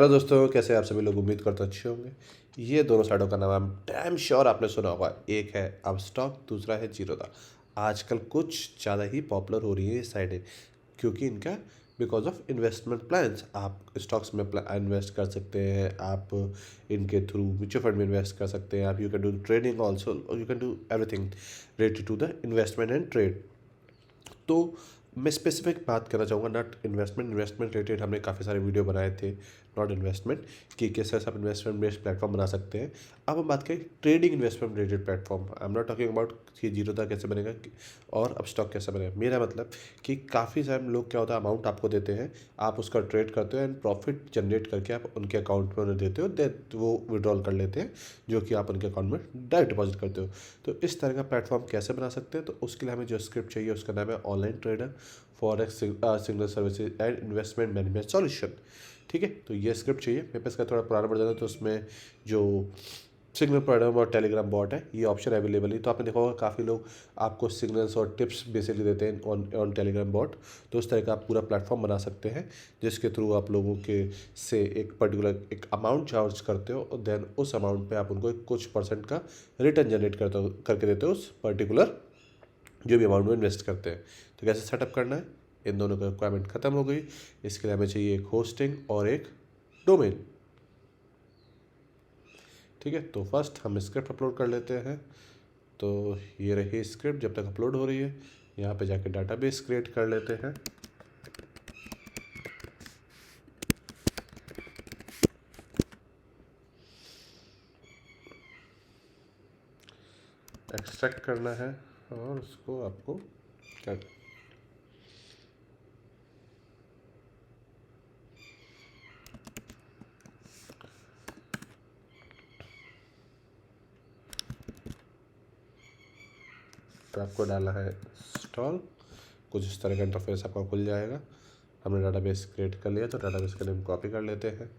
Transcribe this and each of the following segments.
Hello दोस्तों, कैसे आप सभी लोग? उम्मीद करते अच्छे होंगे। ये दोनों साइडों का नाम डैम श्योर आपने सुना होगा। एक है अब स्टॉक, दूसरा है जीरोधा। आजकल कुछ ज़्यादा ही पॉपुलर हो रही है ये साइडें, क्योंकि इनका बिकॉज ऑफ इन्वेस्टमेंट प्लान्स। आप स्टॉक्स में इन्वेस्ट कर सकते हैं, आप इनके थ्रू म्यूचुअल फंड में इन्वेस्ट कर सकते हैं, आप you can do trading also, you can do everything related to the investment and trade. तो मैं स्पेसिफिक बात करना चाहूँगा, नॉट इन्वेस्टमेंट रिलेटेड हमने काफ़ी सारे वीडियो बनाए थे, नॉट इन्वेस्टमेंट, कि कैसे आप इन्वेस्टमेंट बेस्ड प्लेटफॉर्म बना सकते हैं। अब हम बात करें trading investment related platform. I am not talking about कि जीरोधा कैसे बनेगा और अब स्टॉक कैसे बनेगा। मेरा मतलब कि काफ़ी सारे लोग क्या होता है, अमाउंट आपको देते हैं, आप उसका ट्रेड करते हो एंड प्रॉफिट जनरेट करके आप उनके अकाउंट में उन्हें देते हो, देन वो विड्रॉल कर लेते हैं, जो कि आप उनके अकाउंट में डायरेक्ट डिपॉजिट करते हो। तो इस तरह का प्लेटफॉर्म कैसे बना सकते हैं? तो उसके लिए हमें जो स्क्रिप्ट चाहिए उसका नाम है online trader forex signal services and investment management solution. ठीक है, तो ये स्क्रिप्ट चाहिए। मेरे पास का थोड़ा पुराना वर्जन है, तो उसमें जो सिग्नल प्रोग्राम और टेलीग्राम बॉट है, ये ऑप्शन अवेलेबल है। तो आपने देखा होगा काफ़ी लोग आपको सिग्नल्स और टिप्स बेसिकली देते हैं ऑन टेलीग्राम बॉट। तो उस तरह का आप पूरा प्लेटफॉर्म बना सकते हैं, जिसके थ्रू आप लोगों के से एक पर्टिकुलर एक अमाउंट चार्ज करते हो, और देन उस अमाउंट पे आप उनको एक कुछ परसेंट का रिटर्न जनरेट करके देते हो उस पर्टिकुलर जो भी अमाउंट में इन्वेस्ट करते हैं। तो कैसे सेटअप करना है? इन दोनों की रिक्वायरमेंट खत्म हो गई। इसके लिए हमें चाहिए एक होस्टिंग और एक डोमेन। ठीक है, तो फर्स्ट हम स्क्रिप्ट अपलोड कर लेते हैं। तो ये रही स्क्रिप्ट, जब तक अपलोड हो रही है यहाँ पे जाके डाटाबेस क्रिएट कर लेते हैं। एक्सट्रैक्ट करना है और उसको आपको क्या, तो आपको डालना है इंस्टॉल। कुछ इस तरह का इंटरफेस आपका खुल जाएगा। हमने डाटाबेस क्रिएट कर लिया, तो डाटाबेस का नेम कॉपी कर लेते हैं।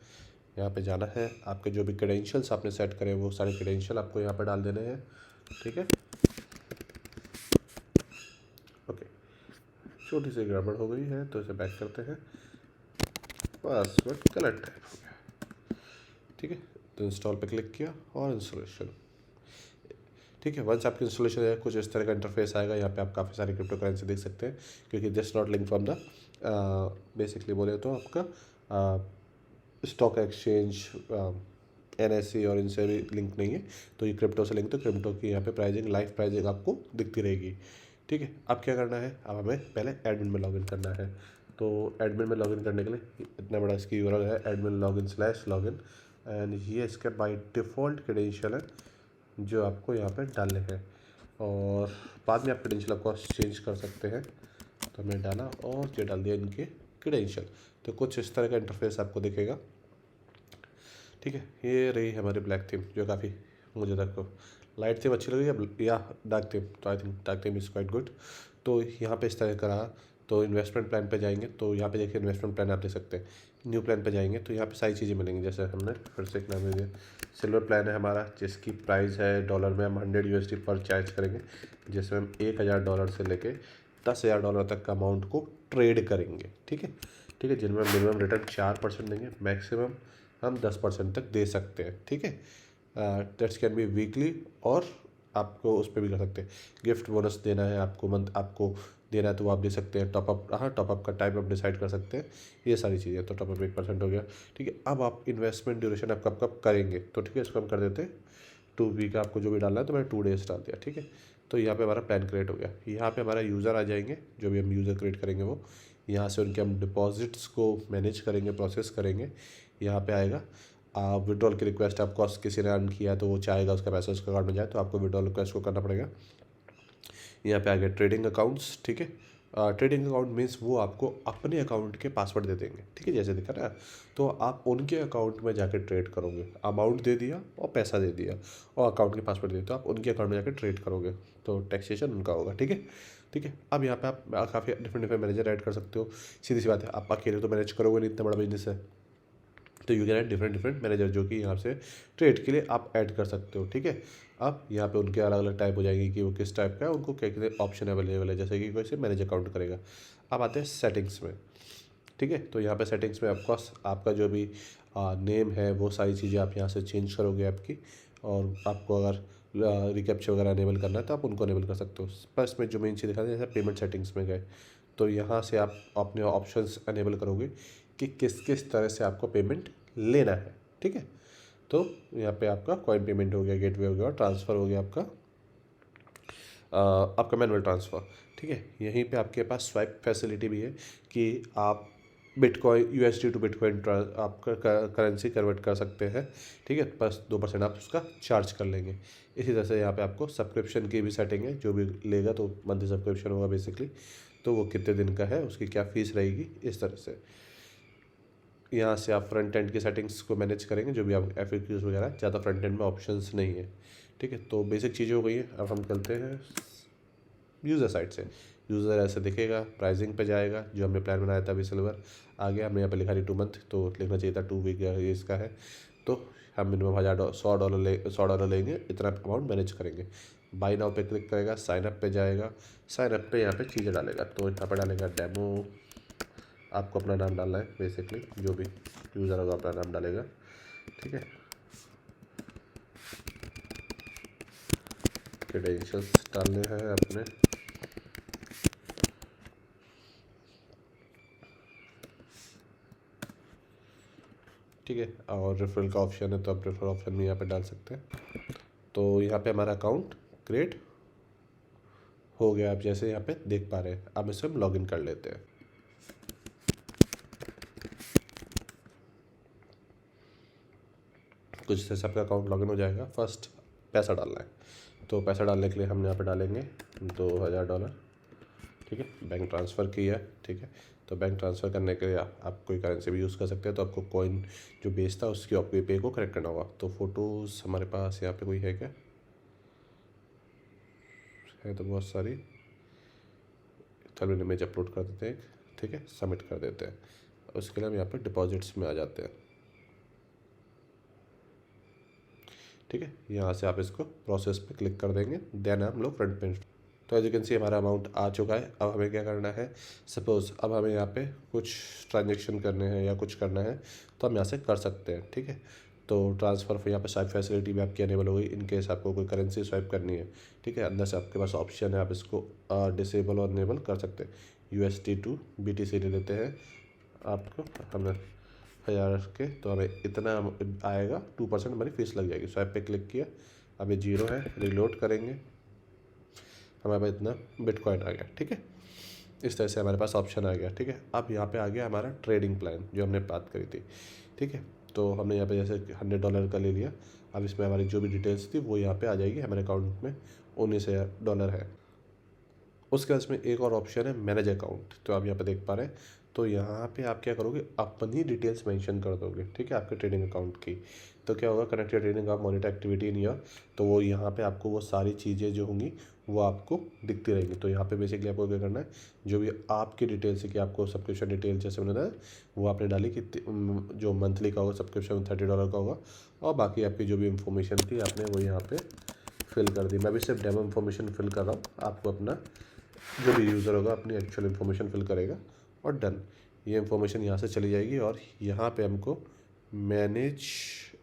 यहाँ पे जाना है, आपके जो भी क्रेडेंशियल्स आपने सेट करे वो सारे क्रेडेंशियल आपको यहाँ पे डाल देने हैं। ठीक है, ओके। छोटी सी गड़बड़ हो गई है, तो इसे बैक करते हैं। पासवर्ड गलत टाइप हो गया। ठीक है, तो इंस्टॉल पे क्लिक किया और इंस्टॉलेशन। ठीक है, वंस आपकी इंस्टॉलेशन है, कुछ इस तरह का इंटरफेस आएगा। यहाँ पे आप काफ़ी सारी क्रिप्टो करेंसी देख सकते हैं, क्योंकि this not link from the basically बोले तो आपका स्टॉक एक्सचेंज, NSE और इनसे भी लिंक नहीं है। तो ये क्रिप्टो से लिंक, तो क्रिप्टो की यहाँ पे प्राइसिंग, लाइव प्राइसिंग आपको दिखती रहेगी। ठीक है, अब क्या करना है? अब हमें पहले एडमिन में लॉगिन करना है। तो एडमिन में लॉगिन करने के लिए इतना बड़ा इसकी यूआरएल है, admin/login/login, एंड ये इसके बाई डिफ़ॉल्ट क्रेडेंशियल है जो आपको यहाँ पे डालने हैं। और बाद में आप क्रेडेंशियल आपको चेंज कर सकते हैं। तो हमने डाला और ये डाल दिया इनके क्रेडेंशियल। तो कुछ इस तरह का इंटरफेस आपको दिखेगा। ठीक है, ये रही हमारी ब्लैक थीम, जो काफ़ी मुझे तक लाइट थीम अच्छी लगी या डार्क थीम। तो I think dark theme is quite good. तो यहाँ पे इस तरह का रहा। तो इन्वेस्टमेंट प्लान पे जाएंगे, तो यहाँ पे देखिए इन्वेस्टमेंट प्लान आप देख सकते हैं। न्यू प्लान पे जाएंगे तो यहाँ पे सारी चीज़ें मिलेंगी। जैसे हमने फिर से एक नाम दे दिया, सिल्वर प्लान है हमारा, जिसकी प्राइस है डॉलर में हम $100 पर चार्ज करेंगे, जिसमें हम $1000 से लेके $10,000 तक का अमाउंट को ट्रेड करेंगे। ठीक है, ठीक है, जिनमें मिनिमम रिटर्न 4% देंगे, मैक्सिमम हम 10% तक दे सकते हैं। ठीक है, दैट्स कैन बी वीकली, और आपको उस पर भी कर सकते हैं। गिफ्ट बोनस देना है आपको, मंथ आपको देना है तो वो आप दे सकते हैं। टॉपअप, हाँ, टॉपअप का टाइप आप डिसाइड कर सकते हैं। ये सारी चीज़ें, तो टॉपअप 1% हो गया। ठीक है, अब आप इन्वेस्टमेंट ड्यूरेशन आप कब कब करेंगे, तो ठीक है, इसको हम कर देते हैं 2 वीक। आपको जो भी डालना है, तो मैंने 2 डेज़ डाल दिया। ठीक है, तो यहाँ पे हमारा प्लान क्रिएट हो गया। यहाँ पे हमारा यूज़र आ जाएंगे, जो भी हम यूज़र क्रिएट करेंगे वो यहाँ से उनके हम डिपॉजिट्स को मैनेज करेंगे, प्रोसेस करेंगे। यहाँ पे आएगा विड्रॉल की रिक्वेस्ट, आपको किसी ने अर्न किया तो वो चाहेगा उसका पैसा उसके अकाउंट में जाए, तो आपको विड्रॉल रिक्वेस्ट को करना पड़ेगा। यहाँ पे आ गया ट्रेडिंग अकाउंट्स। ठीक है, ट्रेडिंग अकाउंट मीन्स वो आपको अपने अकाउंट के पासवर्ड दे देंगे। ठीक है, जैसे दिखा ना, तो आप उनके अकाउंट में जाकर ट्रेड करोगे। अमाउंट दे दिया और पैसा दे दिया और अकाउंट के पासवर्ड दे दिया, तो आप उनके अकाउंट में जाकर ट्रेड करोगे, तो टैक्सेशन उनका होगा। ठीक है, ठीक है। अब यहाँ पे आप काफ़ी डिफरेंट मैनेजर ऐड कर सकते हो। सीधी सी बात है, आप अकेले तो मैनेज करोगे नहीं, इतना बड़ा बिजनेस है। तो you can add different manager, जो कि यहाँ से ट्रेड के लिए आप ऐड कर सकते हो। ठीक है, अब यहाँ पे उनके अलग अलग टाइप हो जाएंगे कि वो किस टाइप का है, उनको क्या क्या ऑप्शन अवेलेबल है, जैसे कि कोई से मैनेज अकाउंट करेगा। अब आते हैं सेटिंग्स में। ठीक है। तो यहाँ पे सेटिंग्स में ऑफकोर्स आपका जो भी नेम है वो सारी चीज़ें आप यहाँ से चेंज करोगे आपकी, और आपको अगर रिकैप्चा वगैरह अनेबल करना है तो आप उनको अनेबल कर सकते हो। पर इसमें जो मेन चीज़ दिखा जैसे पेमेंट सेटिंग्स में गए तो यहाँ से आप अपने ऑप्शंस अनेबल करोगे कि किस किस तरह से आपको पेमेंट लेना है, ठीक है। तो यहाँ पे आपका कॉइन पेमेंट हो गया, गेटवे हो गया, और ट्रांसफ़र हो गया आपका मैनुअल ट्रांसफ़र, ठीक है। यहीं पे आपके पास स्वाइप फैसिलिटी भी है कि आप बिटकॉइन यूएसडी टू बिटकॉइन आप करेंसी कन्वर्ट कर सकते हैं, ठीक है। बस 2% आप उसका चार्ज कर लेंगे। इसी तरह से यहाँ पे आपको सब्सक्रिप्शन की भी सेटिंग है, जो भी लेगा तो मंथली सब्सक्रिप्शन होगा बेसिकली, तो वो कितने दिन का है, उसकी क्या फ़ीस रहेगी, इस तरह से। यहाँ से आप फ्रंट एंड की सेटिंग्स को मैनेज करेंगे, जो भी आप FAQs वगैरह, ज़्यादा फ्रंट एंड में ऑप्शंस नहीं है, ठीक है। तो बेसिक चीज़ें हो गई हैं। अब हम चलते हैं यूज़र साइड से। यूज़र ऐसे दिखेगा, प्राइसिंग पे जाएगा, जो हमने प्लान बनाया था अभी सिल्वर आ गया। हमने यहाँ पे लिखा 2 मंथ, तो लिखना चाहिए था 2 वीक इसका है। तो हम मिनिमम $100 लेंगे, इतना अमाउंट मैनेज करेंगे। बाई नाउ पे क्लिक करेगा, साइन अप पे जाएगा, साइन अप पे यहाँ पे चीज़ें डालेगा। तो यहाँ पे डालेगा डेमो, आपको अपना नाम डालना है बेसिकली, जो भी यूज़र होगा अपना नाम डालेगा, ठीक है। क्रेडेंशियल्स डालने हैं अपने, ठीक है। और रेफरल का ऑप्शन है तो आप रेफरल ऑप्शन भी यहाँ पे डाल सकते हैं। तो यहाँ पे हमारा अकाउंट क्रिएट हो गया, आप जैसे यहाँ पे देख पा रहे हैं। अब इसे हम लॉगिन कर लेते हैं। कुछ जैसे आपका अकाउंट लॉगिन हो जाएगा। फर्स्ट पैसा डालना है, तो पैसा डालने के लिए हम यहाँ पे डालेंगे $2000, ठीक है। बैंक ट्रांसफ़र किया, ठीक है। तो बैंक ट्रांसफ़र करने के लिए आप कोई करेंसी भी यूज़ कर सकते हैं। तो आपको कॉइन जो बेचता है उसकी आपको पे को करेक्ट करना होगा। तो फ़ोटोज़ हमारे पास यहाँ पे कोई है क्या? है तो बहुत सारी। चलो इमेज अपलोड कर देते हैं, ठीक है, सबमिट कर देते हैं। उसके लिए हम यहाँ पे डिपॉजिट्स में आ जाते हैं, ठीक है। यहाँ से आप इसको प्रोसेस पे क्लिक कर देंगे, देन हम लोग फ्रंट पेज। तो एज यू कैन सी हमारा अमाउंट आ चुका है। अब हमें क्या करना है, सपोज़ अब हमें यहाँ पे कुछ ट्रांजेक्शन करने हैं या कुछ करना है तो हम यहाँ से कर सकते हैं, ठीक है। तो ट्रांसफ़र यहाँ पे स्वाइप फैसिलिटी भी आपकी अनेबल हो गई, इन केस आपको कोई करेंसी स्वाइप करनी है, ठीक है। अंदर से आपके पास ऑप्शन है, आप इसको डिसेबल और इनेबल कर सकते हैं। USD टू BTC ले लेते हैं आपको, हमें 1000 के, तो हमें इतना आएगा, 2% हमारी फीस लग जाएगी। स्वाइप पे क्लिक किया, अब ये 0 है, रिलोड करेंगे, हमारे पास इतना बिटकॉइन आ गया, ठीक है। इस तरह से हमारे पास ऑप्शन आ गया, ठीक है। अब यहाँ पे आ गया हमारा ट्रेडिंग प्लान जो हमने बात करी थी, ठीक है। तो हमने यहाँ पे जैसे $100 का ले लिया। अब इसमें हमारी जो भी डिटेल्स थी वो यहाँ पे आ जाएगी। हमारे अकाउंट में $19,000 है। उसके बाद इसमें एक और ऑप्शन है मैनेज अकाउंट, तो आप यहाँ पे देख पा रहे हैं। तो यहाँ पे आप क्या करोगे, अपनी डिटेल्स मेंशन कर दोगे, ठीक है, आपके ट्रेडिंग अकाउंट की। तो क्या होगा, कनेक्ट योर ट्रेडिंग आप मॉनिटर एक्टिविटी इन ईयर, तो वो यहाँ पे आपको वो सारी चीज़ें जो होंगी वो आपको दिखती रहेंगी। तो यहाँ पे बेसिकली आपको क्या करना है, जो भी आपकी डिटेल्स है कि आपको सब्सक्रिप्शन डिटेल जैसे मैंने बताया वो आपने डाली कि जो मंथली का होगा सब्सक्रिप्शन $30 का होगा, और बाकी आपकी जो भी इंफॉर्मेशन थी आपने वो यहाँ पे फिल कर दी। मैं भी सिर्फ डेमो इन्फॉर्मेशन फिल कर रहा हूँ, आपको अपना जो भी यूज़र होगा अपनी एक्चुअल इन्फॉर्मेशन फिल करेगा, और डन। ये इन्फॉर्मेशन यहाँ से चली जाएगी और यहाँ पे हमको मैनेज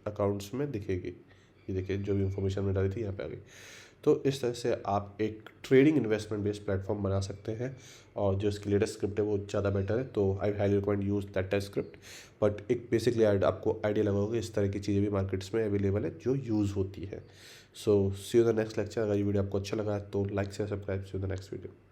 अकाउंट्स में दिखेगी। ये देखिए जो भी इन्फॉर्मेशन मैंने डाली थी यहाँ पे आ गई। तो इस तरह से आप एक ट्रेडिंग इन्वेस्टमेंट बेस्ड प्लेटफॉर्म बना सकते हैं, और जो इसकी लेटेस्ट स्क्रिप्ट है वो ज़्यादा बेटर है। तो I highly recommend use that type script. But एक बेसिकली आपको आइडिया लगा होगा इस तरह की चीज़ें भी मार्केट्स में अवेलेबल है जो यूज़ होती है। So see you the next lecture. अगर ये वीडियो आपको अच्छा लगा तो like share subscribe. See you the next video.